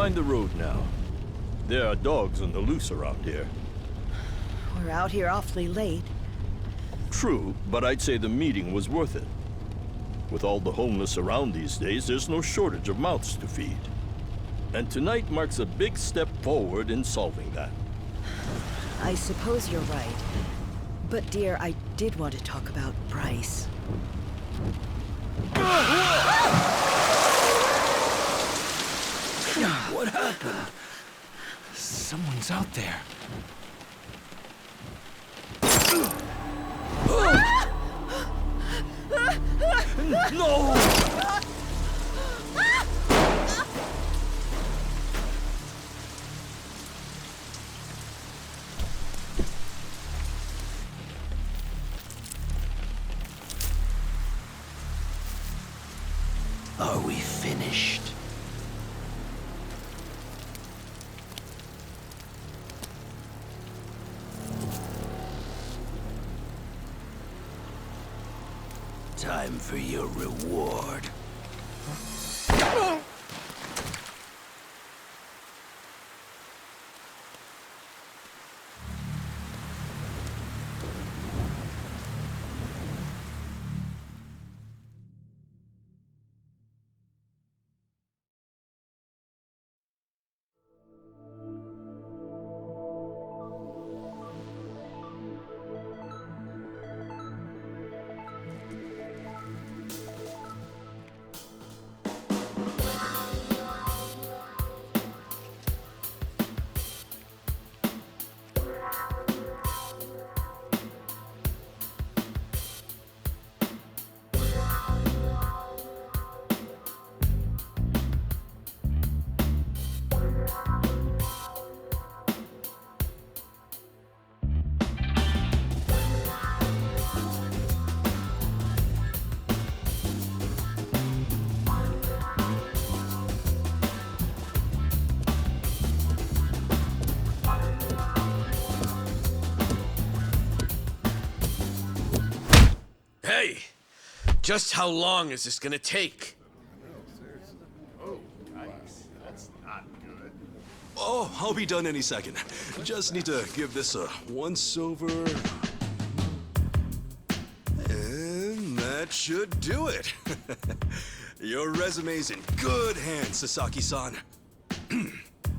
Mind the road now. There are dogs on the loose around here. We're out here awfully late. True, but I'd say the meeting was worth it. With all the homeless around these days, there's no shortage of mouths to feed. And tonight marks a big step forward in solving that. I suppose you're right. But dear, I did want to talk about Bryce. What happened? Someone's out there. No! Are we finished? Time for your reward. Hey! Just how long is this gonna take? Oh, I'll be done any second. Just need to give this a once-over. And that should do it. Your resume's in good hands, Sasaki-san.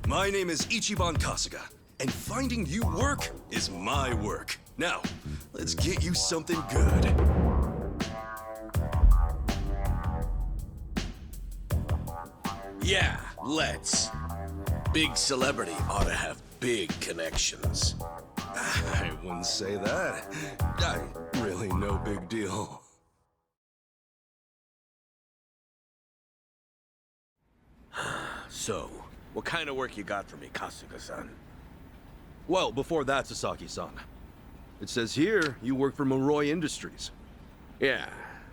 My name is Ichiban Kasuga, and finding you work is my work. Now, let's get you something good. Yeah, let's. Big celebrity ought to have big connections. I wouldn't say that. Really no big deal. So, what kind of work you got for me, Kasuga-san? Well, before that, Sasaki-san. It says here you work for Moroi Industries. Yeah,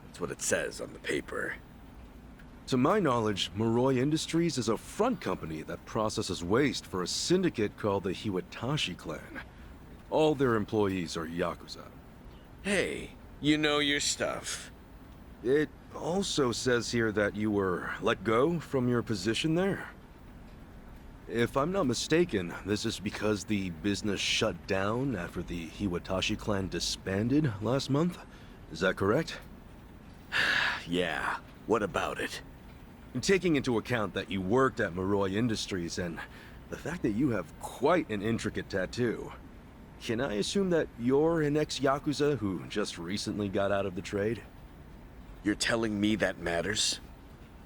that's what it says on the paper. To my knowledge, Moroi Industries is a front company that processes waste for a syndicate called the Hiwatashi clan. All their employees are Yakuza. Hey, you know your stuff. It also says here that you were let go from your position there. If I'm not mistaken, this is because the business shut down after the Hiwatashi clan disbanded last month. Is that correct? Yeah, what about it? Taking into account that you worked at Moroi Industries and the fact that you have quite an intricate tattoo, can I assume that you're an ex-Yakuza who just recently got out of the trade? You're telling me that matters?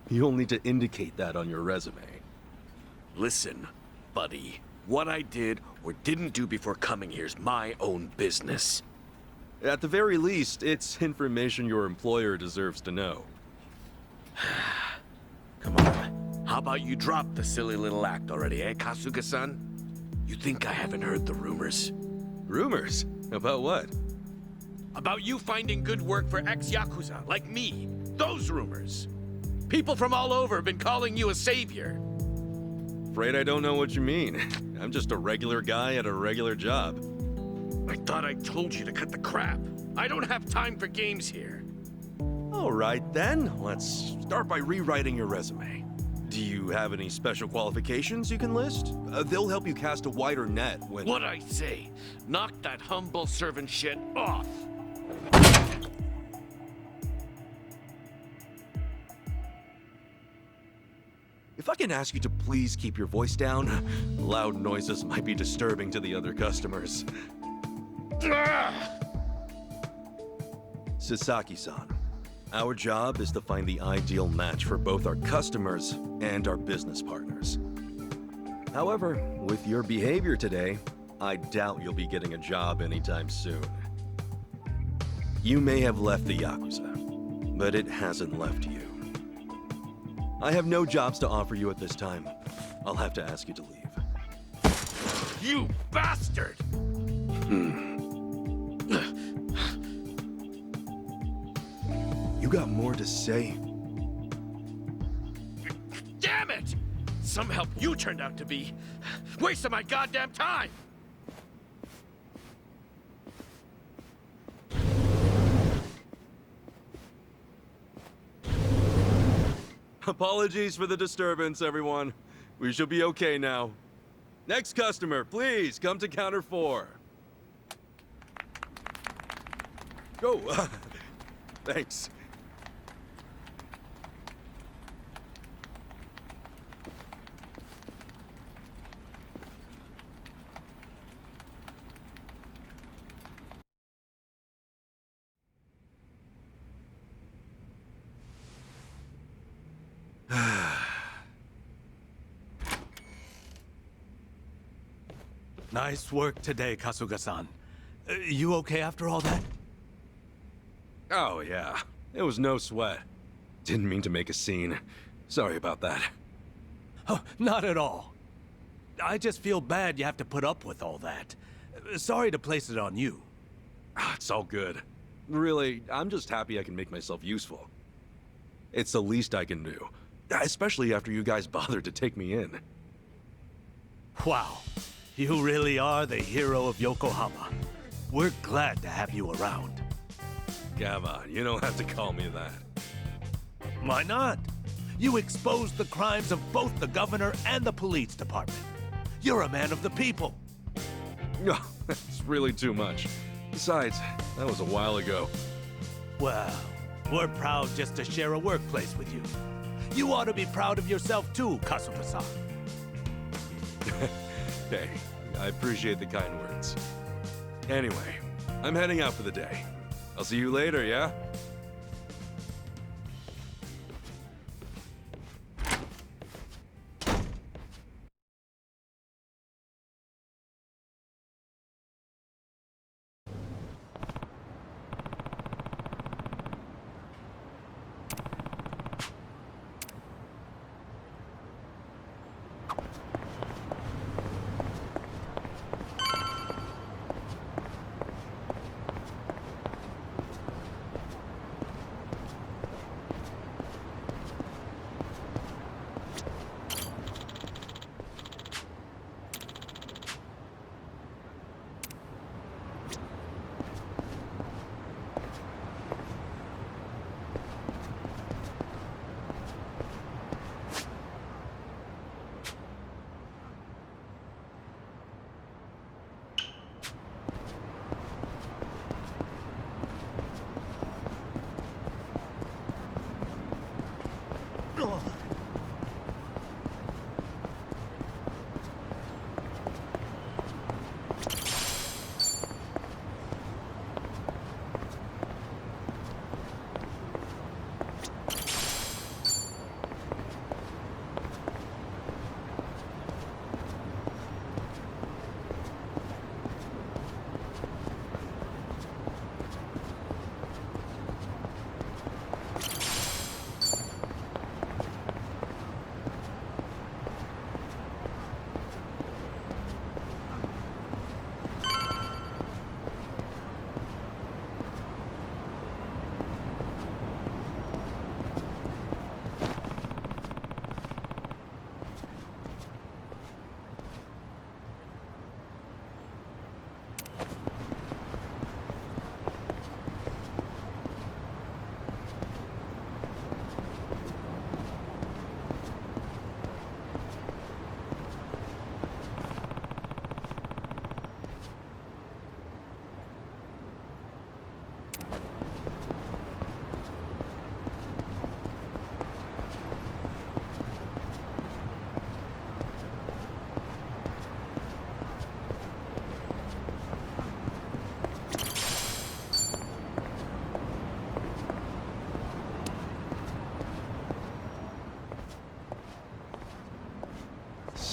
You'll need to indicate that on your resume. Listen, buddy. What I did or didn't do before coming here's my own business. At the very least, it's information your employer deserves to know. Come on. How about you drop the silly little act already, eh, Kasuga-san? You think I haven't heard the rumors? Rumors? About what? About you finding good work for ex-Yakuza, like me. Those rumors. People from all over have been calling you a savior. Afraid I don't know what you mean. I'm just a regular guy at a regular job. I thought I told you to cut the crap. I don't have time for games here. All right then, let's start by rewriting your resume. Do you have any special qualifications you can list? They'll help you cast a wider net when... What I say, knock that humble servant shit off. If I can ask you to please keep your voice down, loud noises might be disturbing to the other customers. Sasaki-san, our job is to find the ideal match for both our customers and our business partners. However, with your behavior today, I doubt you'll be getting a job anytime soon. You may have left the Yakuza, but it hasn't left you. I have no jobs to offer you at this time. I'll have to ask you to leave. You bastard! You got more to say? Damn it! Some help you turned out to be. Wasting my goddamn time! Apologies for the disturbance, everyone. We should be okay now. Next customer, please come to counter 4. Go. Thanks. Nice work today, Kasuga-san. You okay after all that? Oh, yeah. It was no sweat. Didn't mean to make a scene. Sorry about that. Oh, not at all. I just feel bad you have to put up with all that. Sorry to place it on you. It's all good. Really, I'm just happy I can make myself useful. It's the least I can do. Especially after you guys bothered to take me in. Wow. You really are the hero of Yokohama. We're glad to have you around. Come on, you don't have to call me that. Why not? You exposed the crimes of both the governor and the police department. You're a man of the people. No, that's really too much. Besides, that was a while ago. Well, we're proud just to share a workplace with you. You ought to be proud of yourself too, Kasuga-san. Hey, I appreciate the kind words. Anyway, I'm heading out for the day. I'll see you later, yeah?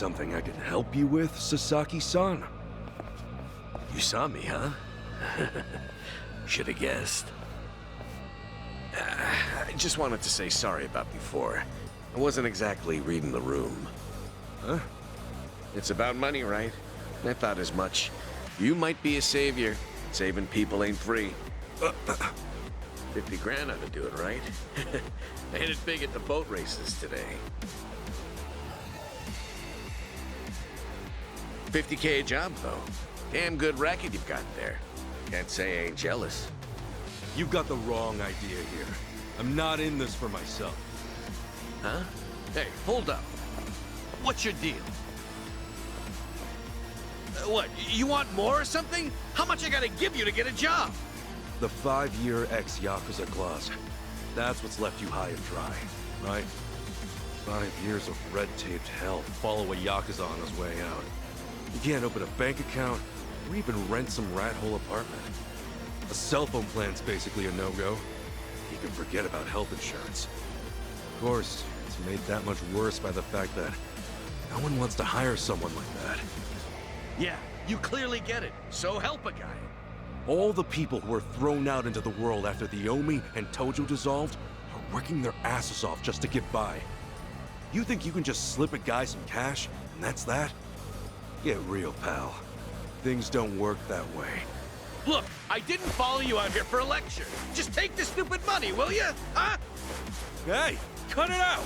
something I can help you with, Sasaki-san? You saw me, huh? Should have guessed. I just wanted to say sorry about before. I wasn't exactly reading the room. Huh? It's about money, right? I thought as much. You might be a savior. Saving people ain't free. 50 grand ought to do it, right? I hit it big at the boat races today. 50K a job, though. Damn good racket you've got there. Can't say I ain't jealous. You've got the wrong idea here. I'm not in this for myself. Huh? Hey, hold up. What's your deal? What, you want more or something? How much I gotta give you to get a job? The 5-year ex-Yakuza clause. That's what's left you high and dry, right? 5 years of red-taped hell follow a Yakuza on his way out. You can't open a bank account, or even rent some rat-hole apartment. A cell phone plan's basically a no-go. You can forget about health insurance. Of course, it's made that much worse by the fact that no one wants to hire someone like that. Yeah, you clearly get it. So help a guy. All the people who were thrown out into the world after the Omi and Tojo dissolved are working their asses off just to get by. You think you can just slip a guy some cash, and that's that? Get real, pal. Things don't work that way. Look, I didn't follow you out here for a lecture. Just take the stupid money, will you? Huh? Hey, cut it out!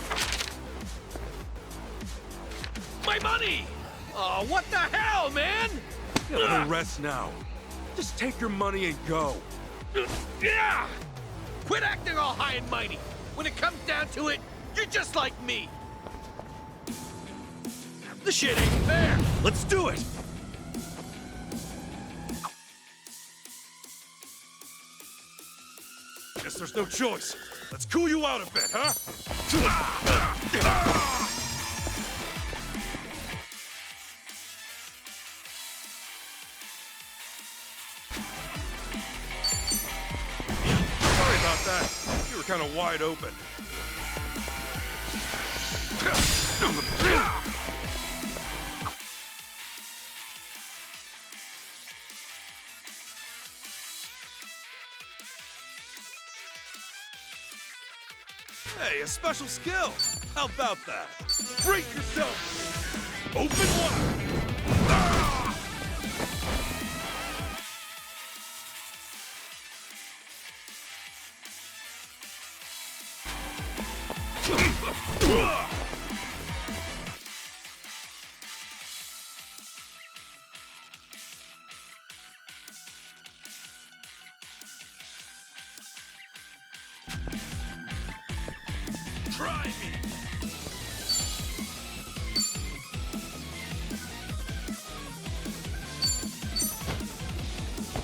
My money! Oh, what the hell, man? Get a little rest now. Just take your money and go. Yeah! Quit acting all high and mighty. When it comes down to it, you're just like me. The shit ain't fair. Let's do it! Guess there's no choice. Let's cool you out a bit, huh? Sorry about that. You were kind of wide open. Hey, a special skill. How about that? Break yourself. Open wide. Ah! Try me.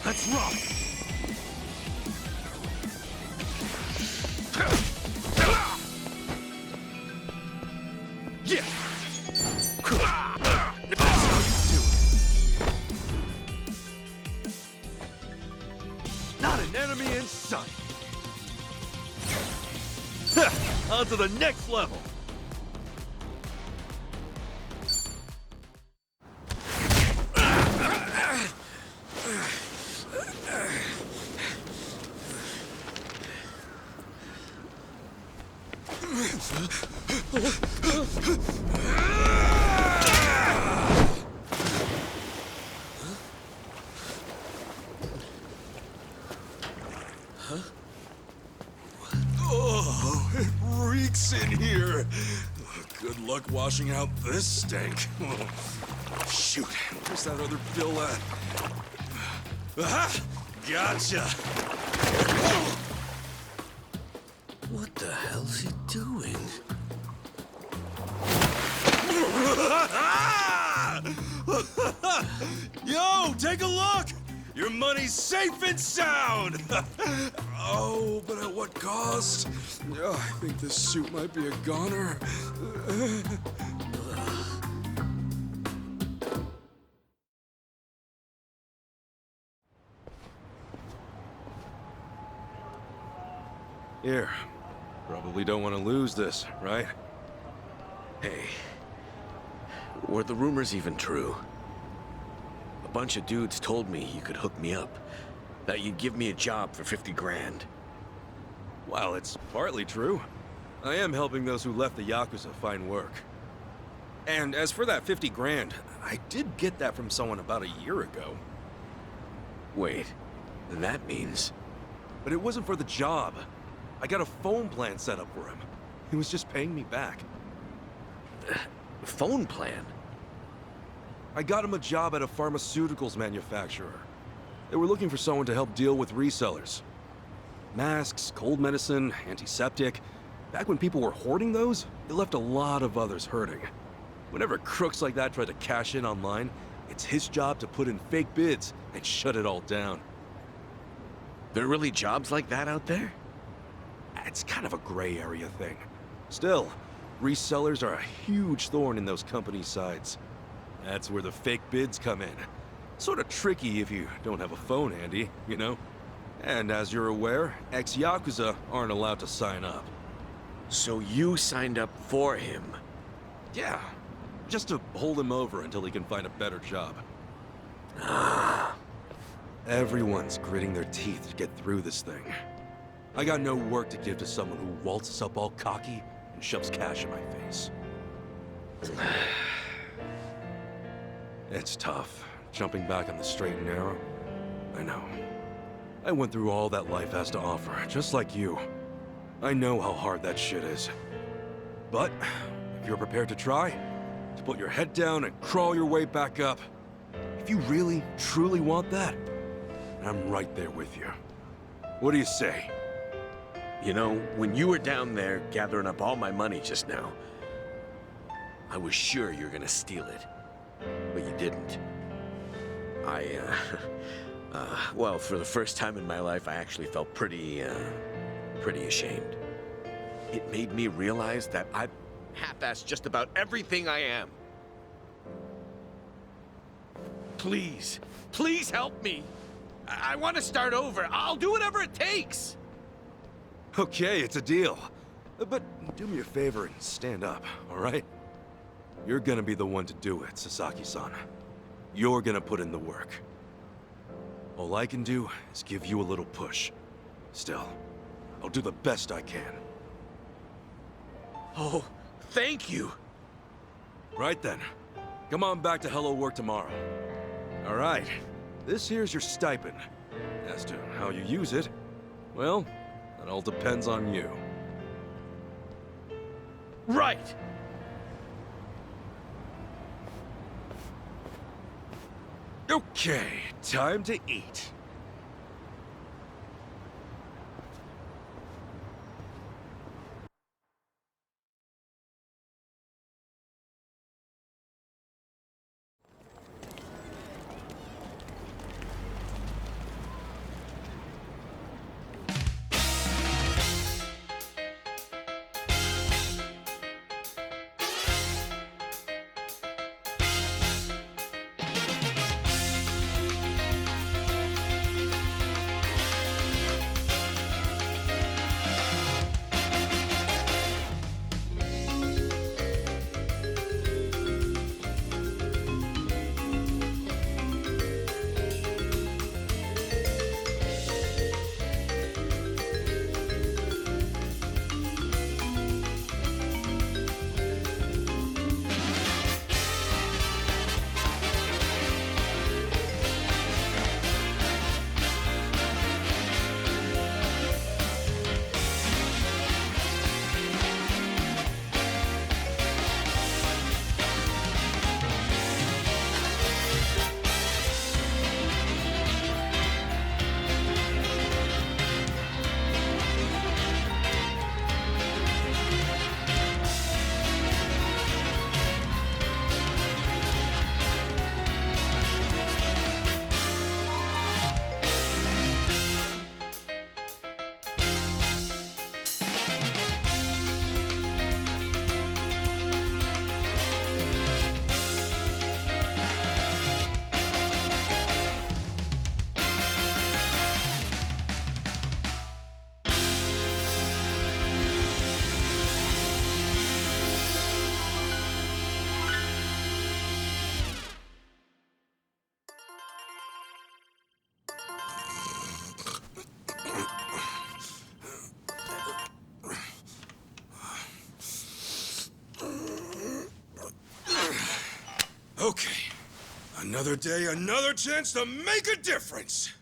Let's rock. Yeah. That's how you do it. Not an enemy in sight. On to the next level. Oh, it reeks in here. Good luck washing out this stank. Shoot, where's that other bill at? Aha! Gotcha! What the hell's he doing? Yo, take a look! Your money's safe and sound! Oh, but at what cost? Oh, I think this suit might be a goner. Here. Probably don't want to lose this, right? Hey, Were the rumors even true? A bunch of dudes told me you could hook me up, that you'd give me a job for 50 grand. Well, it's partly true. I am helping those who left the Yakuza find work. And as for that 50 grand, I did get that from someone about a year ago. Wait, that means... But it wasn't for the job. I got a phone plan set up for him. He was just paying me back. phone plan? I got him a job at a pharmaceuticals manufacturer. They were looking for someone to help deal with resellers. Masks, cold medicine, antiseptic. Back when people were hoarding those, it left a lot of others hurting. Whenever crooks like that try to cash in online, it's his job to put in fake bids and shut it all down. There are really jobs like that out there? It's kind of a gray area thing. Still, resellers are a huge thorn in those companies' sides. That's where the fake bids come in. Sort of tricky if you don't have a phone handy, you know? And as you're aware, ex-Yakuza aren't allowed to sign up. So you signed up for him? Yeah, just to hold him over until he can find a better job. Everyone's gritting their teeth to get through this thing. I got no work to give to someone who waltzes up all cocky and shoves cash in my face. It's tough, jumping back on the straight and narrow. I know. I went through all that life has to offer, just like you. I know how hard that shit is. But, if you're prepared to try, to put your head down and crawl your way back up, if you really, truly want that, I'm right there with you. What do you say? You know, when you were down there gathering up all my money just now, I was sure you were gonna steal it. But you didn't. Well, for the first time in my life, I actually felt pretty ashamed. It made me realize that I've half-assed just about everything I am. Please, please help me. I want to start over. I'll do whatever it takes. Okay, it's a deal. But do me a favor and stand up, all right? You're gonna be the one to do it, Sasaki-san. You're gonna put in the work. All I can do is give you a little push. Still, I'll do the best I can. Oh, thank you. Right then. Come on back to Hello Work tomorrow. All right. This here's your stipend. As to how you use it, well, that all depends on you. Right. Okay, time to eat. Okay. Another day, another chance to make a difference!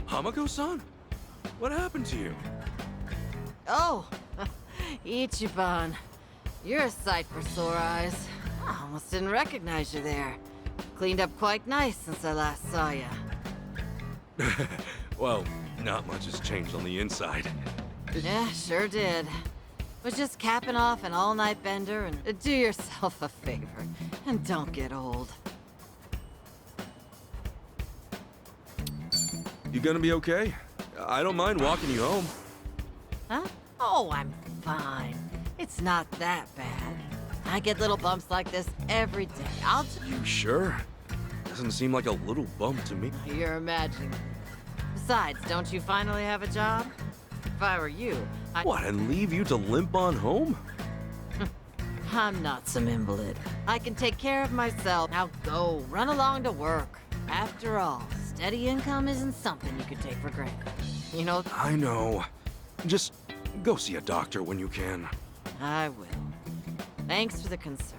Hamako-san? What happened to you? Oh, Ichiban. You're a sight for sore eyes. I almost didn't recognize you there. Cleaned up quite nice since I last saw you. Well, not much has changed on the inside. Yeah, sure did. Was just capping off an all-night bender and do yourself a favor and don't get old. You gonna be okay? I don't mind walking you home. Huh? Oh, I'm fine. It's not that bad. I get little bumps like this every day. I'll just... You sure? Doesn't seem like a little bump to me. You're imagining. Besides, don't you finally have a job? If I were you, What, and leave you to limp on home? I'm not some invalid. I can take care of myself. Now go, run along to work. After all, steady income isn't something you can take for granted. You know, I know. Just go see a doctor when you can. I will. Thanks for the concern.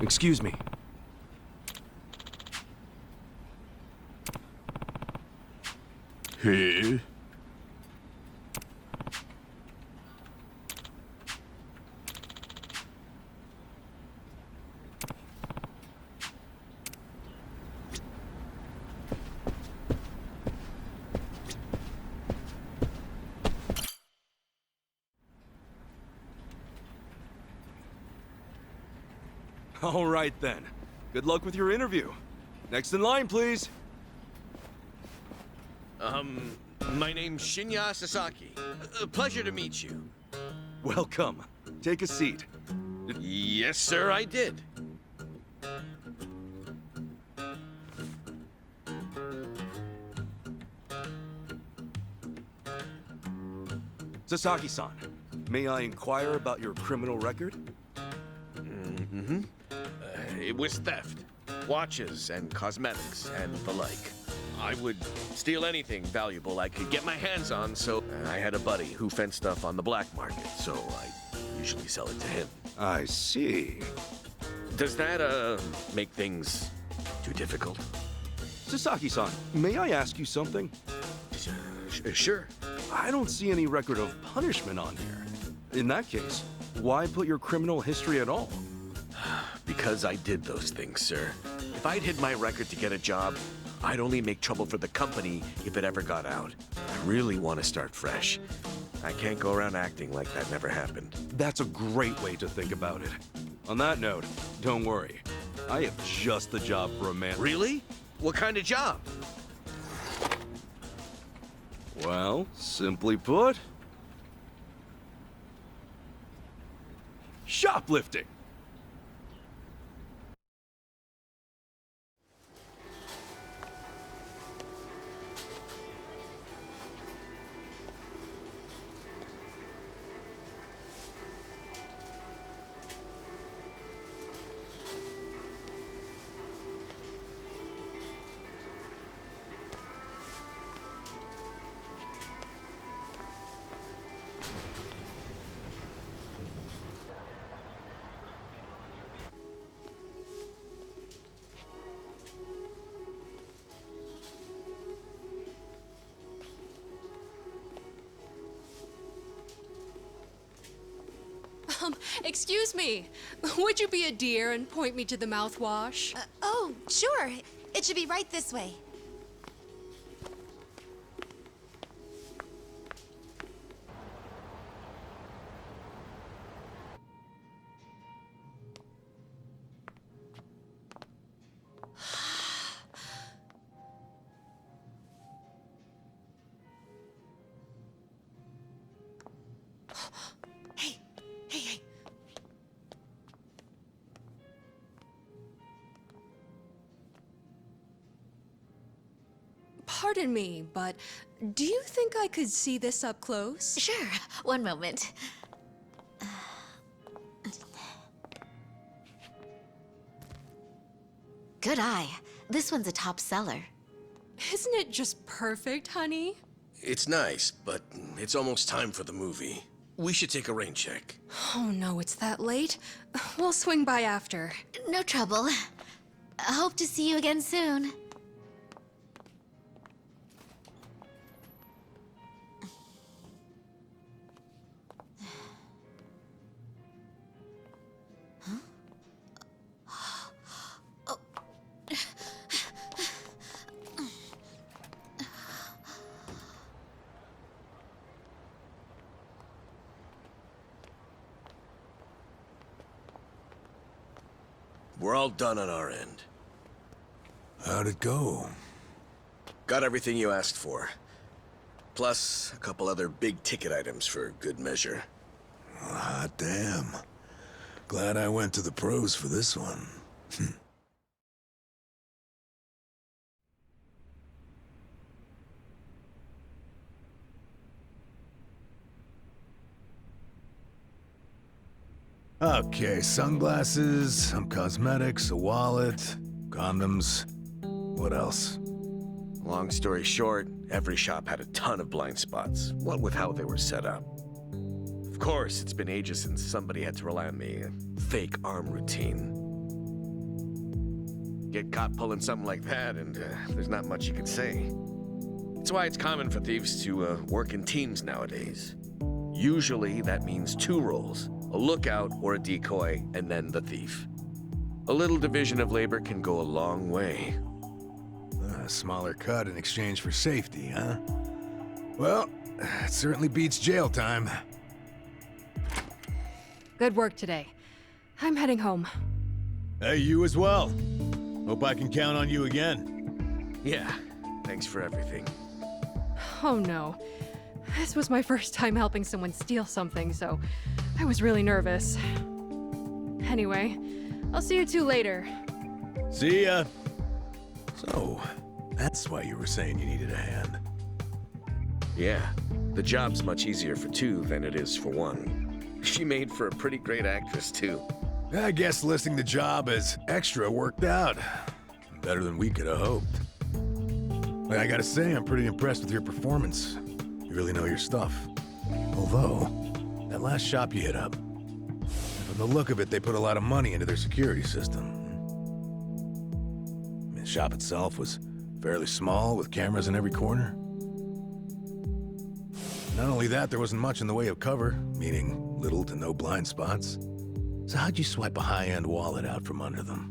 Excuse me. Hey? All right then. Good luck with your interview. Next in line, please. My name's Shinya Sasaki. Pleasure to meet you. Welcome. Take a seat. Yes, sir, I did. Sasaki-san, may I inquire about your criminal record? It was theft, watches and cosmetics and the like. I would steal anything valuable I could get my hands on, so I had a buddy who fenced stuff on the black market, so I usually sell it to him. I see. Does that, make things too difficult? Sasaki-san, may I ask you something? Sure. I don't see any record of punishment on here. In that case, why put your criminal history at all? Because I did those things, sir. If I'd hid my record to get a job, I'd only make trouble for the company if it ever got out. I really want to start fresh. I can't go around acting like that never happened. That's a great way to think about it. On that note, don't worry. I have just the job for a man. Really? What kind of job? Well, simply put, shoplifting. Excuse me. Would you be a dear and point me to the mouthwash? Oh, sure. It should be right this way. Hey, hey, hey. pardon me, but do you think I could see this up close? Sure, one moment. Good eye. This one's a top seller. Isn't it just perfect, honey? It's nice, but it's almost time for the movie. We should take a rain check. Oh no, it's that late. We'll swing by after. No trouble. I hope to see you again soon. We're all done on our end. How'd it go? Got everything you asked for. Plus, a couple other big-ticket items for good measure. Hot damn. Glad I went to the pros for this one. Okay, sunglasses, some cosmetics, a wallet, condoms. What else? Long story short, every shop had a ton of blind spots, what with how they were set up. Of course, it's been ages since somebody had to rely on the fake arm routine. Get caught pulling something like that, and there's not much you can say. It's why it's common for thieves to work in teams nowadays. Usually, that means 2 roles. A lookout or a decoy, and then the thief. A little division of labor can go a long way. A smaller cut in exchange for safety, huh? Well, it certainly beats jail time. Good work today. I'm heading home. Hey, you as well. Hope I can count on you again. Yeah, thanks for everything. Oh no. This was my first time helping someone steal something, so I was really nervous. Anyway, I'll see you two later. See ya. So, that's why you were saying you needed a hand. Yeah, the job's much easier for 2 than it is for 1. She made for a pretty great actress, too. I guess listing the job as extra worked out. Better than we could have hoped. But I gotta say, I'm pretty impressed with your performance. You really know your stuff. Although, that last shop you hit up, from the look of it, they put a lot of money into their security system. I mean, the shop itself was fairly small, with cameras in every corner. Not only that, there wasn't much in the way of cover, meaning little to no blind spots. So how'd you swipe a high-end wallet out from under them?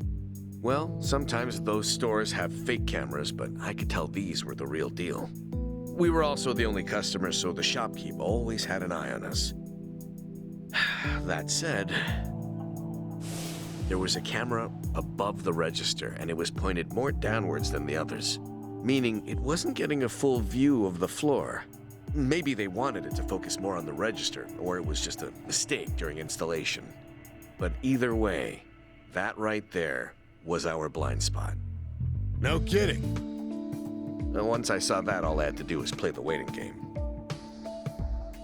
Well, sometimes those stores have fake cameras, but I could tell these were the real deal. We were also the only customers, so the shopkeep always had an eye on us. That said, there was a camera above the register, and it was pointed more downwards than the others, meaning it wasn't getting a full view of the floor. Maybe they wanted it to focus more on the register, or it was just a mistake during installation. But either way, that right there was our blind spot. No kidding. And once I saw that, all I had to do was play the waiting game.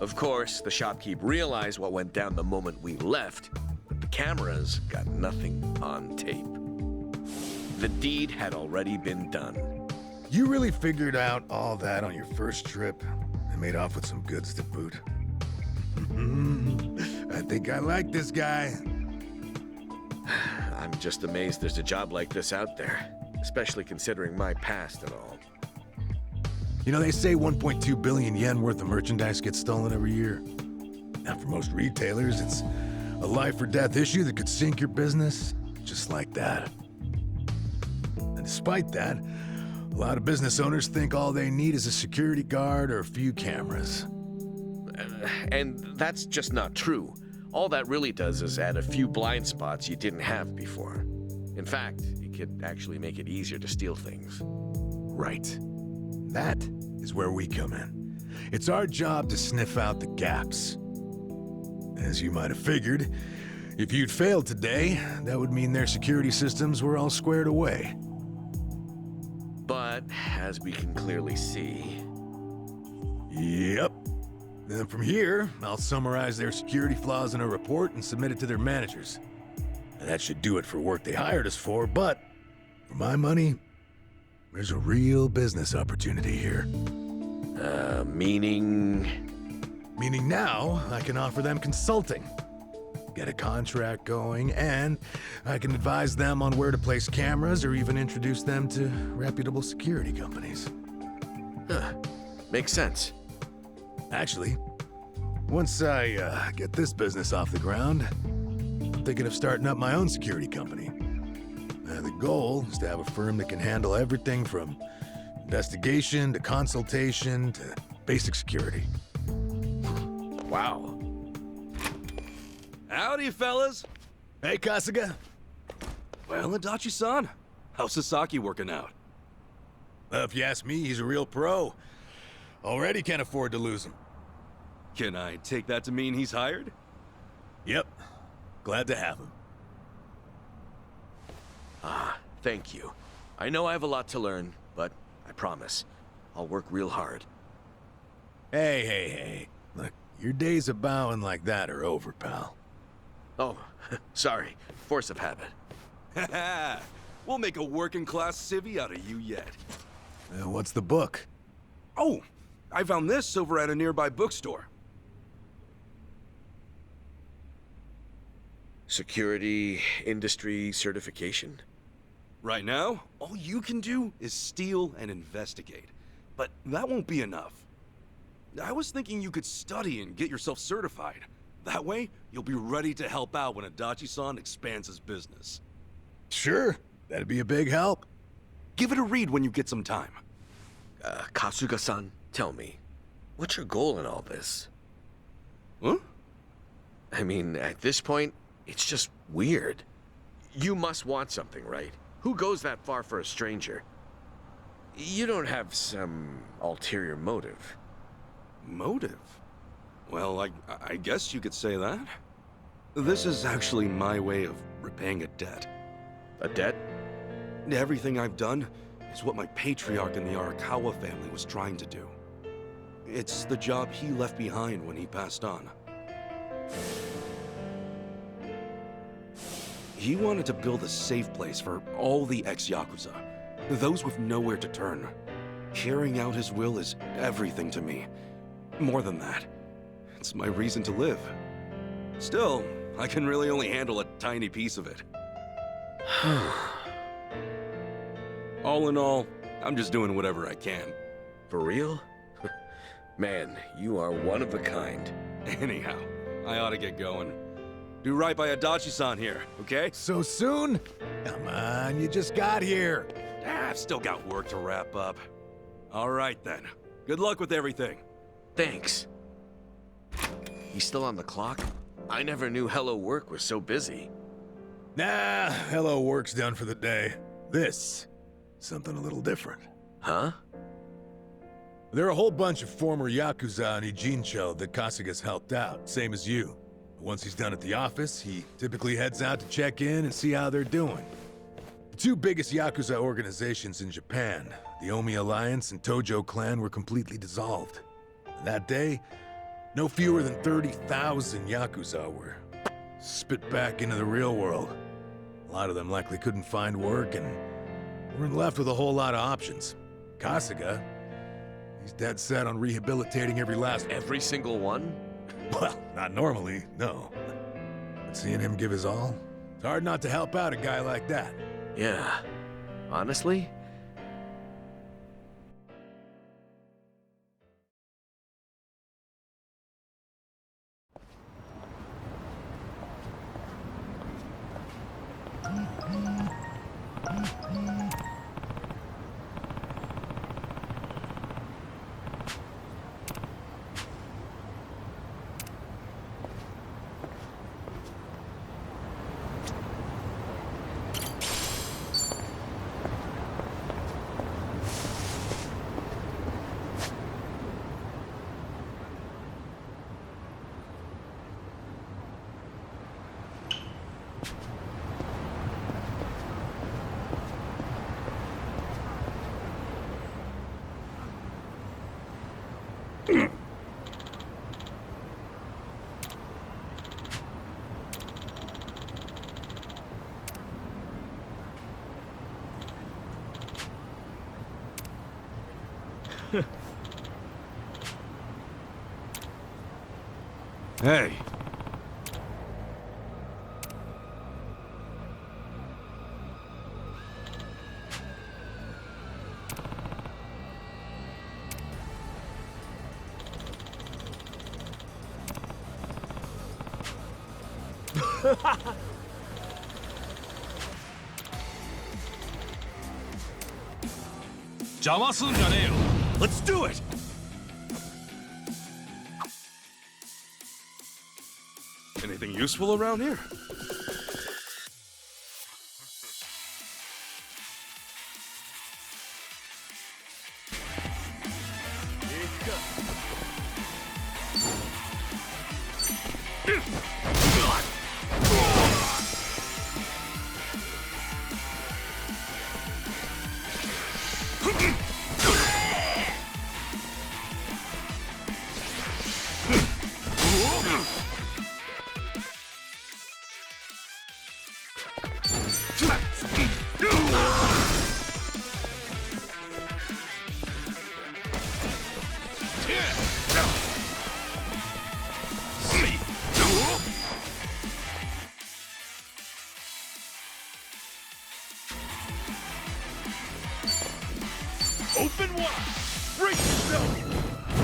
Of course, the shopkeep realized what went down the moment we left, but the cameras got nothing on tape. The deed had already been done. You really figured out all that on your first trip and made off with some goods to boot. I think I like this guy. I'm just amazed there's a job like this out there, especially considering my past and all. You know, they say 1.2 billion yen worth of merchandise gets stolen every year. Now, for most retailers, it's a life or death issue that could sink your business, just like that. And despite that, a lot of business owners think all they need is a security guard or a few cameras. And that's just not true. All that really does is add a few blind spots you didn't have before. In fact, it could actually make it easier to steal things. Right. That is where we come in. It's our job to sniff out the gaps. As you might have figured, if you'd failed today, that would mean their security systems were all squared away. But as we can clearly see. Yep. Then from here, I'll summarize their security flaws in a report and submit it to their managers. And that should do it for work they hired us for, but for my money, there's a real business opportunity here. Meaning? Meaning now, I can offer them consulting. Get a contract going, and I can advise them on where to place cameras or even introduce them to reputable security companies. Makes sense. Actually, once I get this business off the ground, I'm thinking of starting up my own security company. The goal is to have a firm that can handle everything from investigation to consultation to basic security. Wow. Howdy, fellas. Hey, Kasuga. Well, Adachi-san, how's Sasaki working out? If you ask me, he's a real pro. Already can't afford to lose him. Can I take that to mean he's hired? Yep. Glad to have him. Thank you. I know I have a lot to learn, but I promise, I'll work real hard. Hey. Look, your days of bowing like that are over, pal. Oh, sorry. Force of habit. Haha, we'll make a working-class civvy out of you yet. What's the book? Oh, I found this over at a nearby bookstore. Security industry certification? Right now, all you can do is steal and investigate. But that won't be enough. I was thinking you could study and get yourself certified. That way, you'll be ready to help out when Adachi-san expands his business. Sure, that'd be a big help. Give it a read when you get some time. Kasuga-san, tell me, what's your goal in all this? Huh? I mean, at this point, it's just weird. You must want something, right? Who goes that far for a stranger? You don't have some ulterior motive. Motive? Well, I guess you could say that. This is actually my way of repaying a debt. A debt? Everything I've done is what my patriarch in the Arakawa family was trying to do. It's the job he left behind when he passed on. He wanted to build a safe place for all the ex-Yakuza, those with nowhere to turn. Carrying out his will is everything to me. More than that, it's my reason to live. Still, I can really only handle a tiny piece of it. All in all, I'm just doing whatever I can. For real? Man, you are one of a kind. Anyhow, I ought to get going. Do right by Adachi-san here, okay? So soon? Come on, you just got here. I've still got work to wrap up. All right then. Good luck with everything. Thanks. He's still on the clock? I never knew Hello Work was so busy. Nah, hello work's done for the day. This, something a little different. Huh? There are a whole bunch of former Yakuza in Ijincho that Kasuga's helped out, same as you. Once he's done at the office, he typically heads out to check in and see how they're doing. The two biggest Yakuza organizations in Japan, the Omi Alliance and Tojo Clan, were completely dissolved. And that day, no fewer than 30,000 Yakuza were spit back into the real world. A lot of them likely couldn't find work and weren't left with a whole lot of options. Kasuga, he's dead set on rehabilitating every last one. Every single one? Well, not normally, no. But seeing him give his all, it's hard not to help out a guy like that. Yeah. Honestly? Hey. Let's do it! Anything useful around here? Open wide! Break yourself!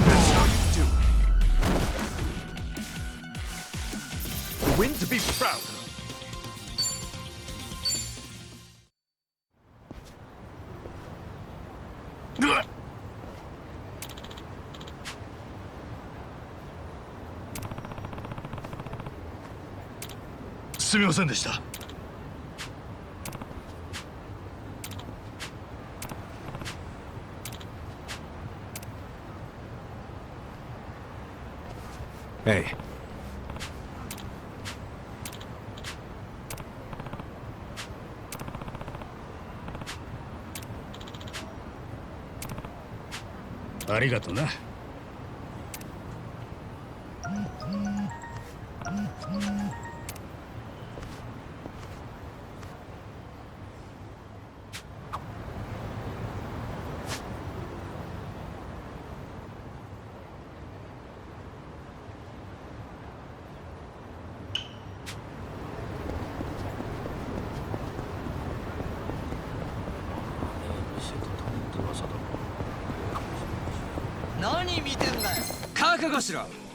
That's how you do it! The win to be proud of. Hey.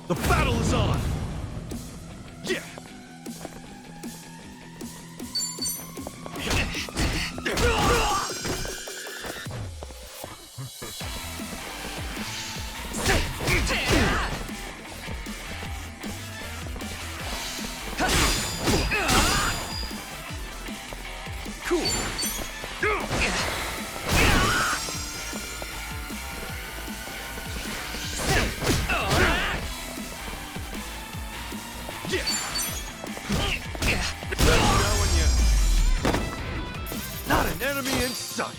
The battle is on! Yeah! Cool! Not an enemy in sight!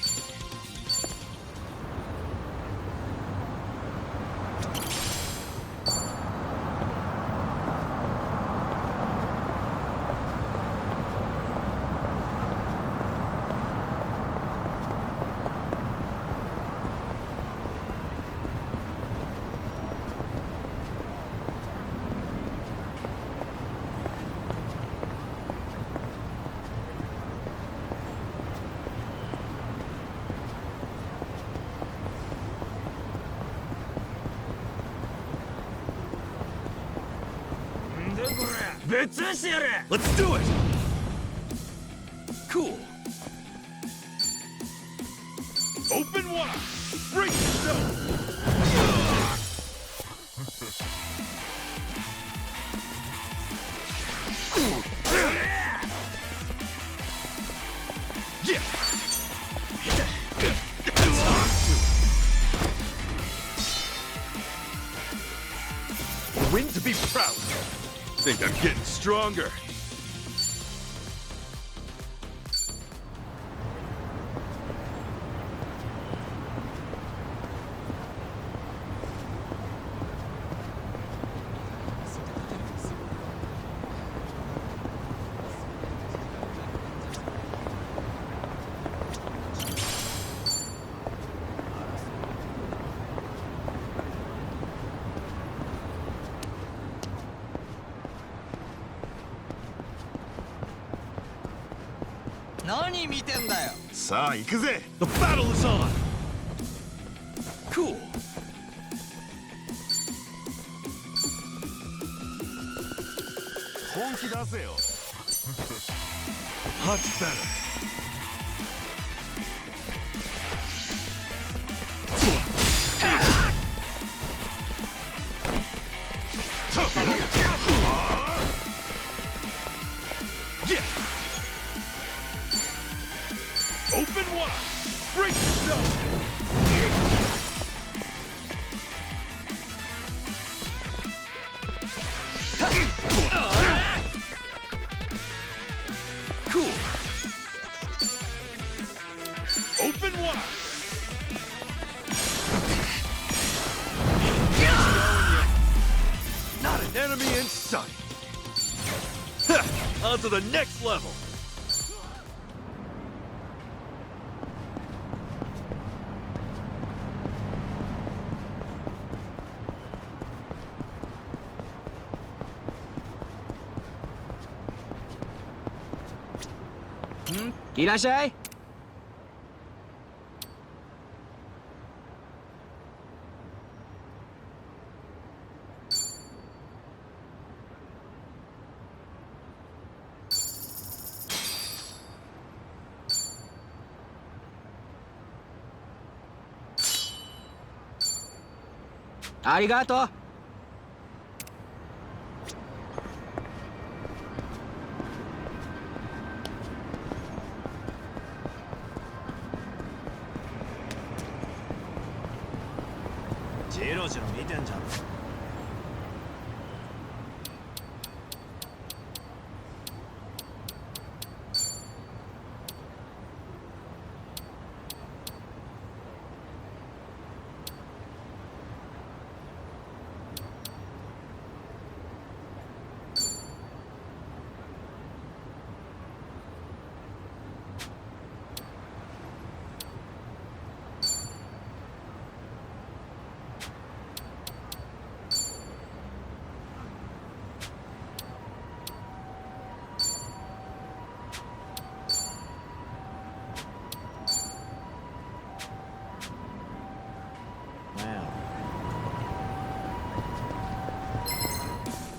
Let's do it! Cool! Open wide! Break yourself! Yeah! Win to be proud of. Think I'm getting stronger. 何見てんだよ。さあ行くぜ The battle is on! Cool. Much better. Yeah. Open wide. Break yourself. Cool. Open wide. Not an enemy in sight. Ha! On to the next level. Hmm? いらっしゃい。ありがとう。ジロジロ見てんじゃん。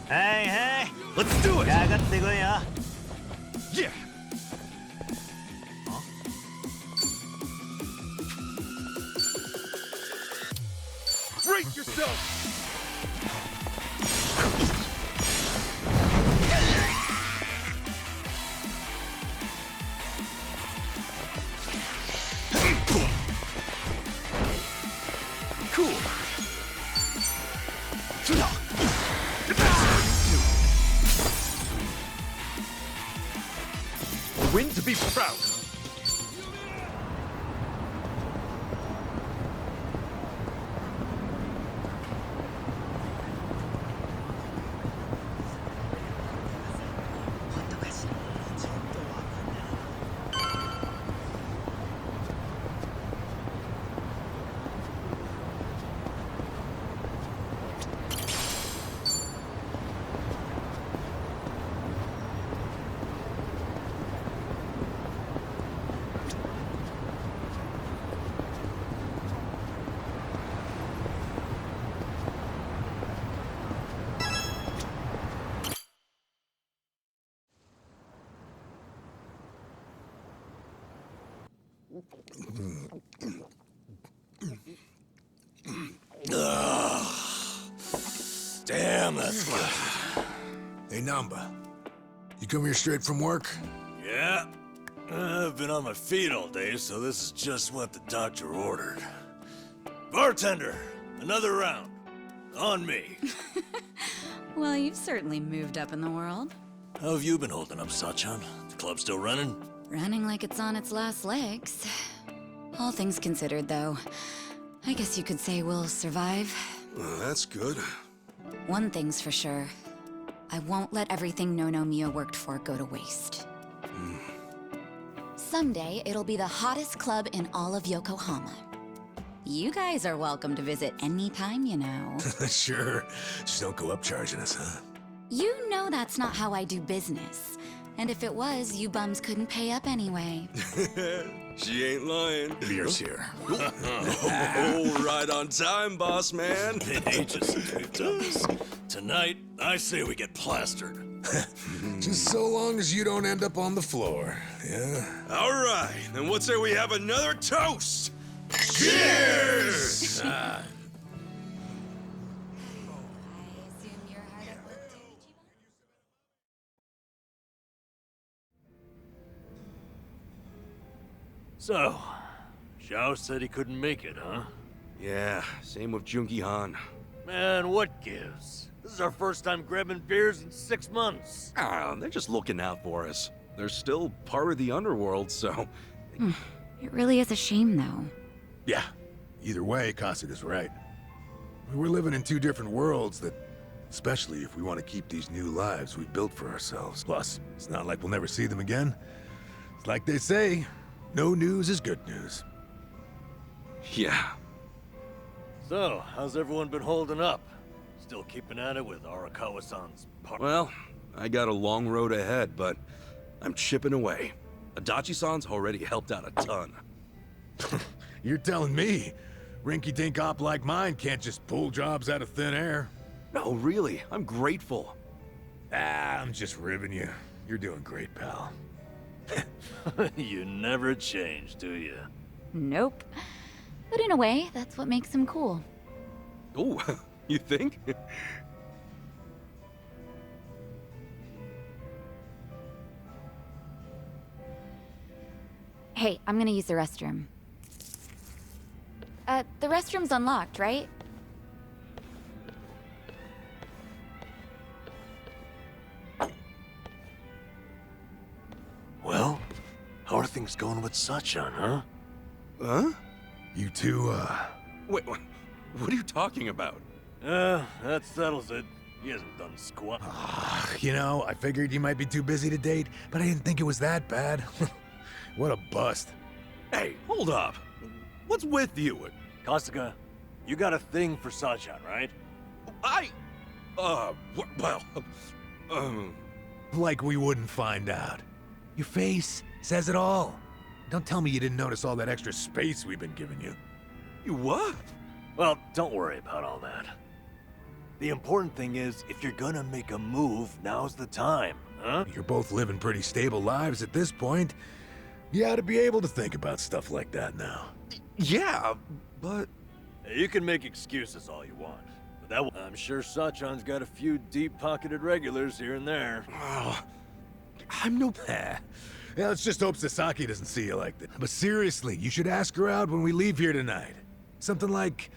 Hey, hey! Let's do it. かかってこいよ。Yeah. Break yourself. Cool. A win to be proud of. Damn, that's loud. Hey, Namba. You come here straight from work? Yeah. I've been on my feet all day, so this is just what the doctor ordered. Bartender, another round. On me. Well, you've certainly moved up in the world. How have you been holding up, Sachan? The club still running? Running like it's on its last legs. All things considered, though, I guess you could say we'll survive. Well, that's good. One thing's for sure. I won't let everything No Mia worked for go to waste. Someday, it'll be the hottest club in all of Yokohama. You guys are welcome to visit anytime, you know. Sure. Just don't go up charging us, huh? You know that's not how I do business. And if it was, you bums couldn't pay up anyway. She ain't lying. Beer's here. Oh, right on time, boss man. Been ages since we've done this. Tonight, I say we get plastered. Just so long as you don't end up on the floor, yeah? All right, then what say we have another toast? Cheers! So, Zhao said he couldn't make it, huh? Yeah, same with Junki Han. Man, what gives? This is our first time grabbing beers in 6 months. Ah, they're just looking out for us. They're still part of the underworld, so... It really is a shame, though. Yeah. Either way, Kasuga's right. We're living in two different worlds that, especially if we want to keep these new lives we built for ourselves. Plus, it's not like we'll never see them again. It's like they say, no news is good news. Yeah. So, how's everyone been holding up? Still keeping at it with Arakawa-san's part? Well, I got a long road ahead, but I'm chipping away. Adachi-san's already helped out a ton. You're telling me rinky-dink op like mine can't just pull jobs out of thin air? No, really, I'm grateful. I'm just ribbing you. You're doing great, pal. You never change, do you? Nope. But in a way, that's what makes him cool. Oh, you think? Hey, I'm gonna use the restroom. The restroom's unlocked, right? Well, how are things going with Sachan, huh? Huh? You two, Wait, what are you talking about? That settles it. He hasn't done squat. You know, I figured you might be too busy to date, but I didn't think it was that bad. What a bust. Hey, hold up. What's with you? Kasuga, you got a thing for Sachan, right? Like we wouldn't find out. Your face says it all. Don't tell me you didn't notice all that extra space we've been giving you. You what? Well, don't worry about all that. The important thing is, if you're gonna make a move, now's the time, huh? You're both living pretty stable lives at this point. You ought to be able to think about stuff like that now. Yeah, but... You can make excuses all you want, but I'm sure Sachan's got a few deep-pocketed regulars here and there. Oh, I'm no... Yeah, let's just hope Sasaki doesn't see you like that. But seriously, you should ask her out when we leave here tonight. Something like,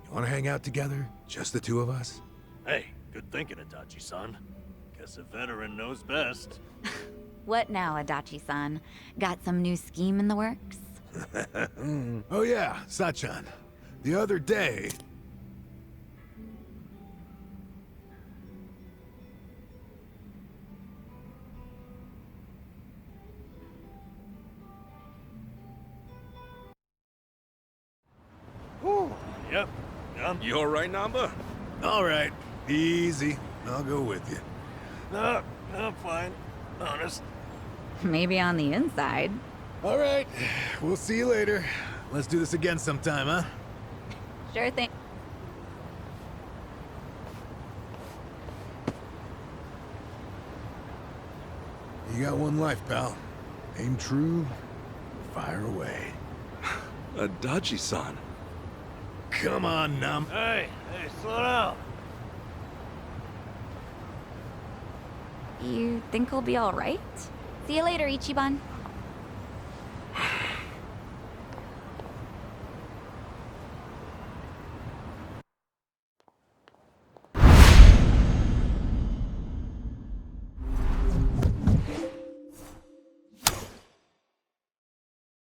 you want to hang out together? Just the two of us? Hey, good thinking, Adachi-san. Guess a veteran knows best. What now, Adachi-san? Got some new scheme in the works? Oh yeah, Sachan. The other day... Yep. You alright, Namba? All right, easy. I'll go with you. No, I'm fine. Honest. Maybe on the inside. All right, we'll see you later. Let's do this again sometime, huh? Sure thing. You got one life, pal. Aim true, fire away. Adachi-san. Come on, Num. Hey, slow down. You think he'll be alright? See you later, Ichiban.